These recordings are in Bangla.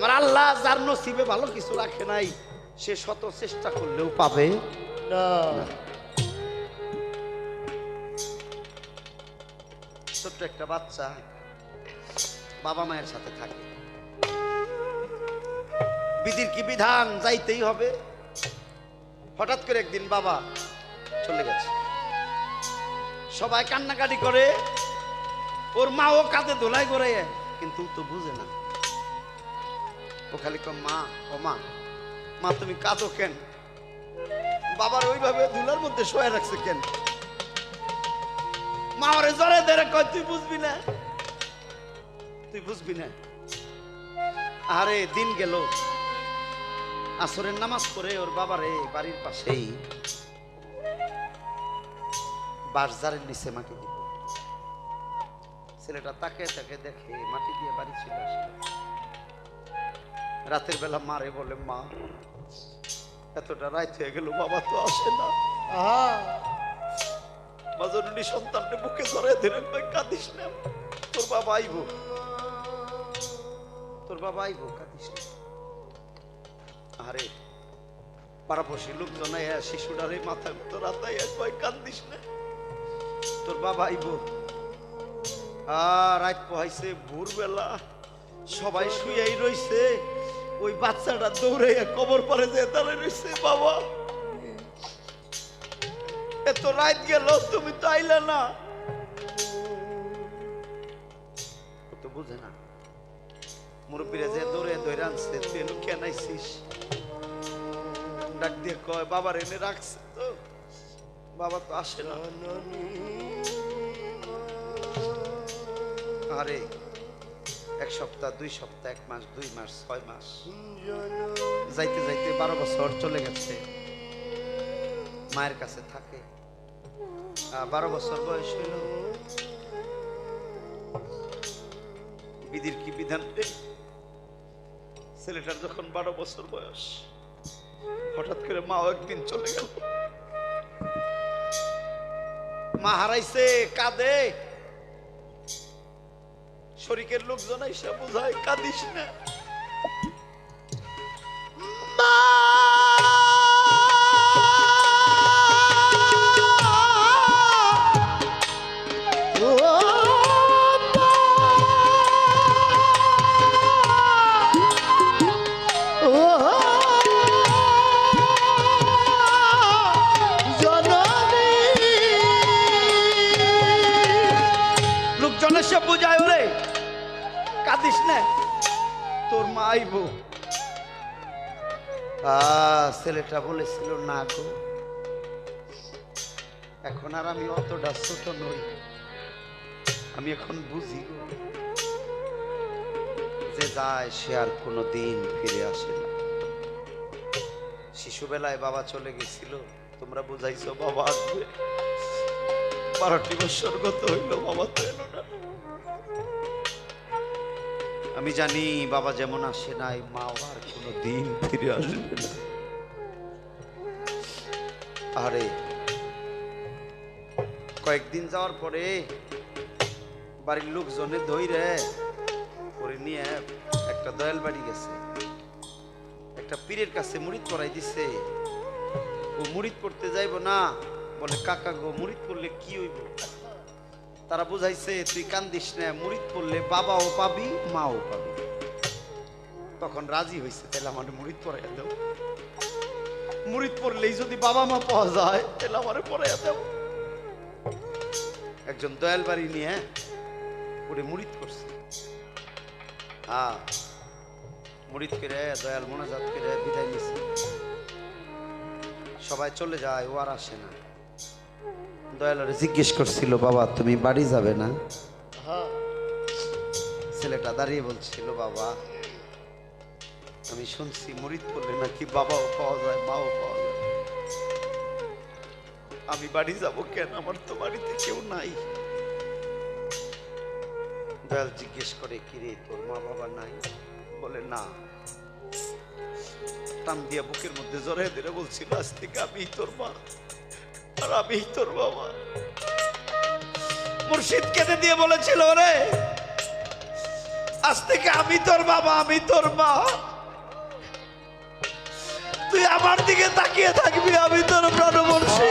আবার আল্লাহ যার নসিবে ভালো কিছু রাখে নাই সে শত চেষ্টা করলেও পাবে না। ছোট্ট একটা বাচ্চা বাবা মায়ের সাথে থাকে, বিধির কি বিধান, যাইতেই হবে। হঠাৎ করে একদিন বাবা চলে গেছে, সবাই কান্নাকাটি করে, ওর মাও কাঁধে ধোলাই করে, কিন্তু তো বুঝে না। ও খালি কয় মা, ও মা, মা তুমি কাঁদো কেন? বাবার ওইভাবে ধুলার মধ্যে শোয়া রাখছে কেন? মা ওরে জরে ধরে কয় তুই বুঝবি না, তুই বুঝবি না। আরে দিন গেল, আসরের নামাজ পড়ে ওর বাবারে বাড়ির পাশেই বাঁশঝাড়ের নিচে মাটি দিল। ছেলেটা তাকে তাকে দেখে মাটি দিয়ে বাড়ি চলে আসলো। রাতের বেলা মারে বলে, মা এতটা রাত হয়ে গেল, বাবা তো আসে না। মাজননী সন্তানকে বুকে ধরে ধরে কই কাঁদিস না, তোর বাবা আইবো, তোর বাবা আইবো, কাঁদিস না। আরে পাড়াপড়শি লোকজন শিশুটারে মাথার তো রাতাই কয় কান্দিস না, তোর বাবা আইবো। আর রাত পোহাইছে, ভোরবেলা সবাই শুয়েই রইছে, ওই বাচ্চাটা দৌড়ে কবর পরে যে দাঁড়িয়ে রইছে, বাবা এত রাত গেল তুমি তো আইলা না। তো বুঝে না, মুরব্বীরা যে দৌড়ে দৌড়ে আনছে, তুই এনে কেন আইছিস? ডাক দিয়ে কয় বাবার এনে রাখছে তো, বাবা তো আসে না। আরে এক সপ্তাহ, 2 সপ্তাহ, 1 মাস, 2 মাস, 6 মাস যাইতে যাইতে 12 বছর চলে গেছে। মায়ের কাছে থাকে, 12 বছর বয়স হইল। বিধির কি বিধান, ছেলেটার যখন 12 বছর বয়স, হঠাৎ করে মাও একদিন চলে গেল। মা হারাইছে, কাঁদে, শরীকের লোকজন এসে বোঝায় কাঁদিস না। লোকজন এসে বোঝায় ওরে কাঁদিস না, তোর মা আইবো। ছেলেটা বলেছিল না গো, এখন আর আমি অতটা ছোট নই, আমি এখন বুঝি গো, যে যায় সে আর কোনোদিন ফিরে আসে না। শিশুবেলায় বাবা চলে গেছিল, তোমরা বুঝাইছো বাবা আসবে, 12টি বছর গত হইল, বাবা তো এলো না। আমি জানি বাবা যেমন আসে নাই, মা আর কোনোদিন ফিরে আসবে না। আরে কয়েকদিন যাওয়ার পরে বাড়ির লোকজনে ধইরে করে নিয়ে একটা দয়াল বাড়ি গেছে, একটা পীরের কাছে মুরিদ পড়াই দিছে। ও মুরিদ পড়তে যাইব না, বলে কাকা গো মুরিদ পড়লে কি হইব? তারা বুঝাইছে তুই কান্দিস না, মুরিদ পড়লে বাবাও পাবি, মাও পাবি। তখন রাজি হয়েছে, তাহলে আমার মুরিদ পড়াইয়া দাও, মুরিদ পড়লেই যদি বাবা মা পাওয়া যায় তাহলে আমার পড়াইয়া দাও। একজন দয়াল বাড়ি নিয়ে ওরে মুরিদ করছে। মুরিদ করে দয়াল মোনাজাত করে বিদায় নিছে। সবাই চলে যায়, ও আর আসে না। দয়ালরে জিজ্ঞেস করছিল, বাবা তুমি বাড়ি যাবে না? ছেলেটা দাঁড়িয়ে বলছিল, বাবা আমি শুনছি মুরিদ করলে নাকি বাবাও পাওয়া যায়, মাও পাওয়া যায়, আমি বাড়ি যাব কেন? আমার তো বাড়িতে কেউ নাই। দয়াল জিজ্ঞেস করে, কিরে তোর মা বাবা নাই? বলে না। টান দিয়া বুকের মধ্যে জড়াই ধরে বলছিল, আজ থেকে আমি তোর মা আর আমি তোর বাবা। মুর্শিদ কেঁদে দিয়ে বলেছিল, রে আজ থেকে আমি তোর বাবা, আমি তোর মা। তুই আমার দিকে তাকিয়ে থাকবি, আমি তোর প্রাণবর্ষী।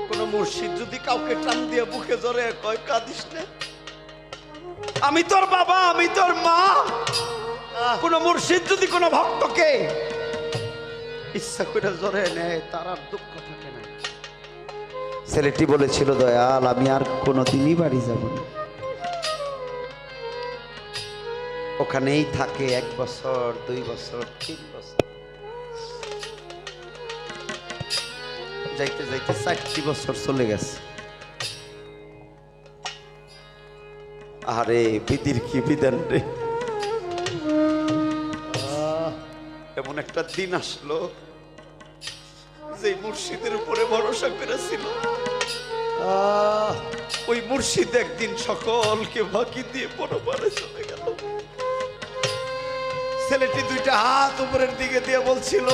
কোন মুর্শিদ যদি কাউকে টান দিয়ে বুকে জড়ে কয় কাঁদিস না, আমি তোর বাবা, আমি তোর মা, কোন মুর্শিদ যদি কোন ভক্তকে ইচ্ছা করে জড়ে নেয় তার আর দুঃখ থাকে না। ছেলেটি বলেছিল, দয়াল আমি আর কোনোদিনই বাড়ি যাব না। ওখানেই থাকে 1 বছর, 2 বছর, 3 বছর, যাইতে যাইতে 4টি বছর চলে গেছে। আরে বিধির কি বিধান রে! এমন একটা দিন আসলো যে মুর্শিদের উপরে ভরসা করেছিল, ওই মুর্শিদ একদিন সকলকে ফাঁকি দিয়ে পরপারে চলে গেল। ছেলেটি 2টা হাত উপরের দিকে দিয়ে বলছিল,